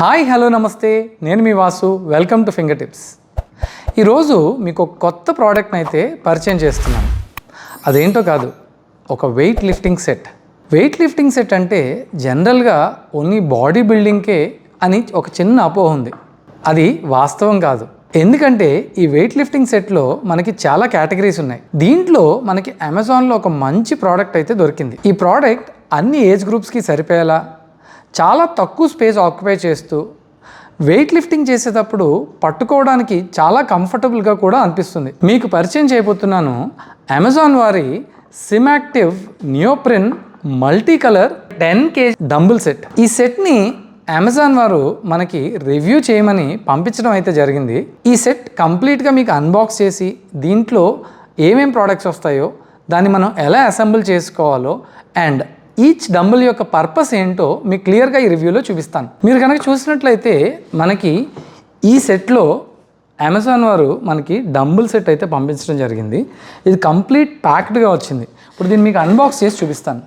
Hi hello నమస్తే, నేను మీ Vasu. Welcome to finger tips. ఈరోజు మీకు ఒక కొత్త ప్రోడక్ట్ని అయితే పరిచయం చేస్తున్నాను. అదేంటో కాదు, ఒక weight lifting set. Weight lifting set అంటే జనరల్గా ఓన్లీ బాడీ బిల్డింగ్కే అని ఒక చిన్న అపోహ ఉంది. అది వాస్తవం కాదు. ఎందుకంటే ఈ వెయిట్ లిఫ్టింగ్ సెట్లో మనకి చాలా కేటగిరీస్ ఉన్నాయి. దీంట్లో మనకి అమెజాన్లో ఒక మంచి ప్రోడక్ట్ అయితే దొరికింది. ఈ ప్రోడక్ట్ అన్ని ఏజ్ గ్రూప్స్కి సరిపోయేలా చాలా తక్కువ స్పేస్ ఆక్యుపై చేస్తూ వెయిట్ లిఫ్టింగ్ చేసేటప్పుడు పట్టుకోవడానికి చాలా కంఫర్టబుల్గా కూడా అనిపిస్తుంది. మీకు పరిచయం చేయబోతున్నాను అమెజాన్ వారి సిమాక్టివ్ neoprene multi colour 10 kg dumbbell set. ఈ సెట్ని అమెజాన్ వారు మనకి రివ్యూ చేయమని పంపించడం అయితే జరిగింది. ఈ సెట్ కంప్లీట్గా మీకు అన్బాక్స్ చేసి దీంట్లో ఏమేం ప్రోడక్ట్స్ వస్తాయో దాన్ని మనం ఎలా అసెంబుల్ చేసుకోవాలో అండ్ ఈచ్ డంబుల్ యొక్క పర్పస్ ఏంటో మీకు క్లియర్గా ఈ రివ్యూలో చూపిస్తాను. మీరు కనుక చూసినట్లయితే మనకి ఈ సెట్లో అమెజాన్ వారు మనకి డంబుల్ సెట్ అయితే పంపించడం జరిగింది. ఇది కంప్లీట్ ప్యాక్డ్గా వచ్చింది. ఇప్పుడు దీన్ని మీకు అన్బాక్స్ చేసి చూపిస్తాను.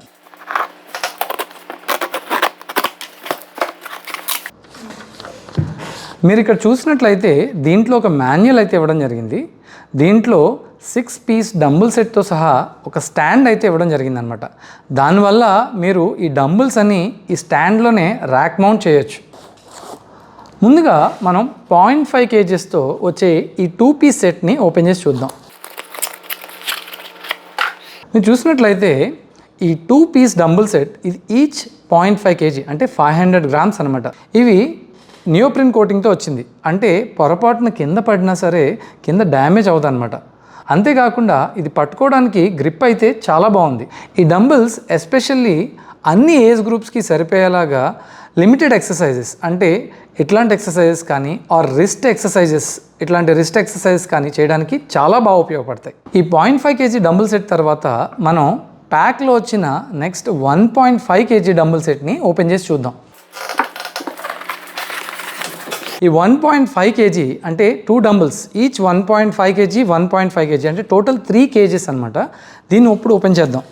మీరు ఇక్కడ చూసినట్లయితే దీంట్లో ఒక మాన్యువల్ అయితే ఇవ్వడం జరిగింది. దీంట్లో 6 piece డంబుల్ సెట్తో సహా ఒక స్టాండ్ అయితే ఇవ్వడం జరిగిందనమాట. దానివల్ల మీరు ఈ డంబుల్స్ అన్ని ఈ స్టాండ్లోనే ర్యాక్ మౌంట్ చేయొచ్చు. ముందుగా మనం 0.5 kgsతో వచ్చే ఈ 2 piece సెట్ని ఓపెన్ చేసి చూద్దాం. మీరు చూసినట్లయితే ఈ 2 piece డంబుల్ సెట్ ఇది ఈచ్ 0.5 kg అంటే 500 grams అనమాట. ఇవి నియోప్రిన్ కోటింగ్తో వచ్చింది. అంటే పొరపాటున కింద పడినా సరే కింద డ్యామేజ్ అవుతుంది అనమాట. అంతేకాకుండా ఇది పట్టుకోవడానికి గ్రిప్ అయితే చాలా బాగుంది. ఈ డంబుల్స్ ఎస్పెషల్లీ అన్ని ఏజ్ గ్రూప్స్కి సరిపోయేలాగా లిమిటెడ్ ఎక్సర్సైజెస్ అంటే ఇట్లాంటి ఎక్సర్సైజెస్ కానీ ఆర్ రిస్ట్ ఎక్సర్సైజెస్ ఇట్లాంటి రిస్ట్ ఎక్సర్సైజెస్ కానీ చేయడానికి చాలా బాగా ఉపయోగపడతాయి. ఈ 0.5 kg డంబుల్ సెట్ తర్వాత మనం ప్యాక్లో వచ్చిన నెక్స్ట్ 1.5 kg డంబుల్ సెట్ని ఓపెన్ చేసి చూద్దాం. ఈ 1.5 kg అంటే 2 డంబుల్స్ ఈచ్ 1.5 kg 1.5 kg అంటే టోటల్ 3 kgs అనమాట. దీన్ని ఇప్పుడు ఓపెన్ చేద్దాం.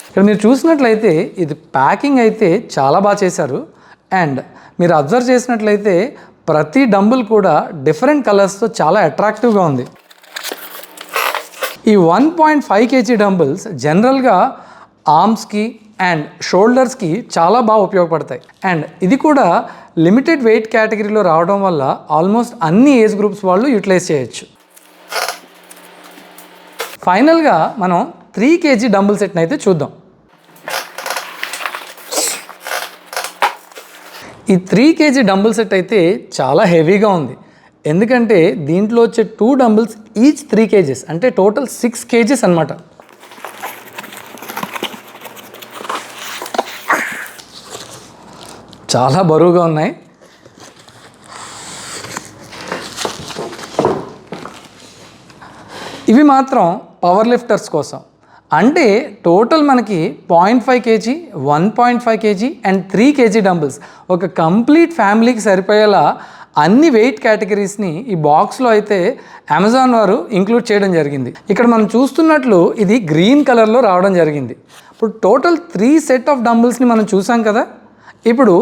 ఇక్కడ మీరు చూసినట్లయితే ఇది ప్యాకింగ్ అయితే చాలా బాగా చేశారు. అండ్ మీరు అబ్జర్వ్ చేసినట్లయితే ప్రతి డంబుల్ కూడా డిఫరెంట్ కలర్స్తో చాలా అట్రాక్టివ్గా ఉంది. ఈ 1.5 kg డంబుల్స్ జనరల్గా ఆర్మ్స్కి అండ్ షోల్డర్స్కి చాలా బాగా ఉపయోగపడతాయి. అండ్ ఇది కూడా లిమిటెడ్ వెయిట్ కేటగిరీలో రావడం వల్ల ఆల్మోస్ట్ అన్ని ఏజ్ గ్రూప్స్ వాళ్ళు యూటిలైజ్ చేయొచ్చు. ఫైనల్గా మనం 3 kg డంబుల్ సెట్ని అయితే చూద్దాం. ఈ 3 kg డంబుల్ సెట్ అయితే చాలా హెవీగా ఉంది. ఎందుకంటే దీంట్లో వచ్చే 2 డంబుల్స్ ఈచ్ 3 kgs అంటే టోటల్ 6 kgs అనమాట. చాలా బరువుగా ఉన్నాయి. ఇవి మాత్రం పవర్ లిఫ్టర్స్ కోసం. అంటే టోటల్ మనకి 0.5 kg 1.5 kg and 3 kg dumbbells ఒక కంప్లీట్ ఫ్యామిలీకి సరిపోయేలా అన్ని వెయిట్ కేటగిరీస్ని ఈ బాక్స్లో అయితే అమెజాన్ వారు ఇంక్లూడ్ చేయడం జరిగింది. ఇక్కడ మనం చూస్తున్నట్లు ఇది గ్రీన్ కలర్లో రావడం జరిగింది. ఇప్పుడు టోటల్ 3 సెట్ ఆఫ్ డంబుల్స్ని మనం చూసాం కదా. ఇప్పుడు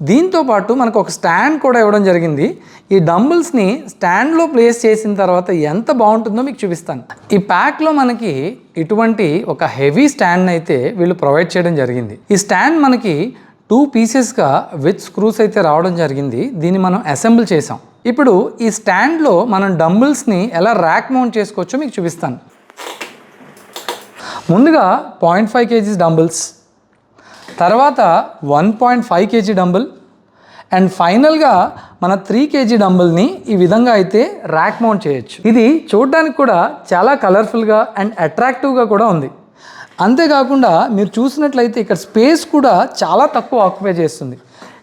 దీంతో పాటు మనకు ఒక స్టాండ్ కూడా ఇవ్వడం జరిగింది. ఈ డంబుల్స్ని స్టాండ్లో ప్లేస్ చేసిన తర్వాత ఎంత బాగుంటుందో మీకు చూపిస్తాను. ఈ ప్యాక్లో మనకి ఇటువంటి ఒక హెవీ స్టాండ్ అయితే వీళ్ళు ప్రొవైడ్ చేయడం జరిగింది. ఈ స్టాండ్ మనకి 2 పీసెస్గా విత్ స్క్రూస్ అయితే రావడం జరిగింది. దీన్ని మనం అసెంబుల్ చేసాం. ఇప్పుడు ఈ స్టాండ్లో మనం డంబుల్స్ని ఎలా ర్యాక్ మౌంట్ చేసుకోవచ్చో మీకు చూపిస్తాను. ముందుగా 0.5 kg డంబుల్స్, తర్వాత 1.5 kg డంబుల్ అండ్ ఫైనల్గా మన 3 kg డంబుల్ని ఈ విధంగా అయితే ర్యాక్ మౌంట్ చేయొచ్చు. ఇది చూడడానికి కూడా చాలా కలర్ఫుల్గా అండ్ అట్రాక్టివ్గా కూడా ఉంది. అంతేకాకుండా మీరు చూసినట్లయితే ఇక్కడ స్పేస్ కూడా చాలా తక్కువ ఆక్యుపై చేస్తుంది.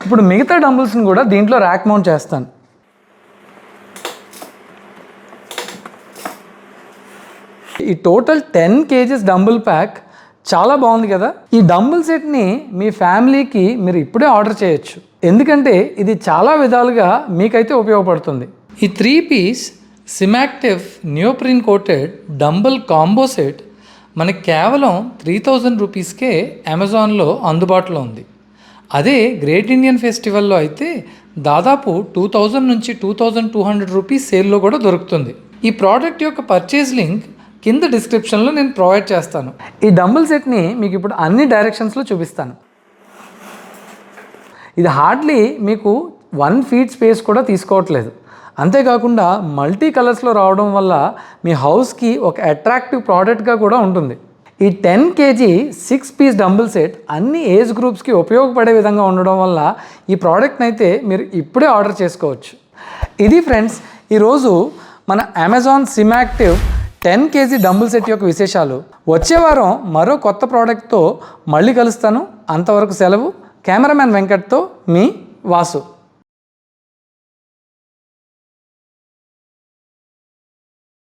ఇప్పుడు మిగతా డంబుల్స్ని కూడా దీంట్లో ర్యాక్ మౌంట్ చేస్తాను. ఈ టోటల్ 10 kgs డంబుల్ ప్యాక్ చాలా బాగుంది కదా. ఈ డంబుల్ సెట్ని మీ ఫ్యామిలీకి మీరు ఇప్పుడే ఆర్డర్ చేయొచ్చు. ఎందుకంటే ఇది చాలా విధాలుగా మీకైతే ఉపయోగపడుతుంది. ఈ 3 piece సిమాక్టివ్ neoprene coated dumbbell combo set మనకి కేవలం 3000 రూపీస్కే అమెజాన్లో అందుబాటులో ఉంది. అదే గ్రేట్ ఇండియన్ ఫెస్టివల్లో అయితే దాదాపు 2000 నుంచి 2200 రూపీస్ సేల్లో కూడా దొరుకుతుంది. ఈ ప్రోడక్ట్ యొక్క పర్చేజ్ లింక్ కింద డిస్క్రిప్షన్లో నేను ప్రొవైడ్ చేస్తాను. ఈ డంబుల్ సెట్ని మీకు ఇప్పుడు అన్ని డైరెక్షన్స్లో చూపిస్తాను. ఇది హార్డ్లీ మీకు 1 feet స్పేస్ కూడా తీసుకోవట్లేదు. అంతేకాకుండా మల్టీ కలర్స్లో రావడం వల్ల మీ హౌస్కి ఒక అట్రాక్టివ్ ప్రోడక్ట్గా కూడా ఉంటుంది. ఈ 10 kg 6 piece డంబుల్ సెట్ అన్ని ఏజ్ గ్రూప్స్కి ఉపయోగపడే విధంగా ఉండడం వల్ల ఈ ప్రోడక్ట్ని అయితే మీరు ఇప్పుడే ఆర్డర్ చేసుకోవచ్చు. ఇది ఫ్రెండ్స్ ఈరోజు మన అమెజాన్ సిమాక్టివ్ 10 kg డంబుల్ సెట్ యొక్క విశేషాలు. వచ్చే వారం మరో కొత్త ప్రోడక్ట్తో మళ్ళీ కలుస్తాను. అంతవరకు సెలవు. కెమెరామ్యాన్ వెంకట్తో మీ వాసు.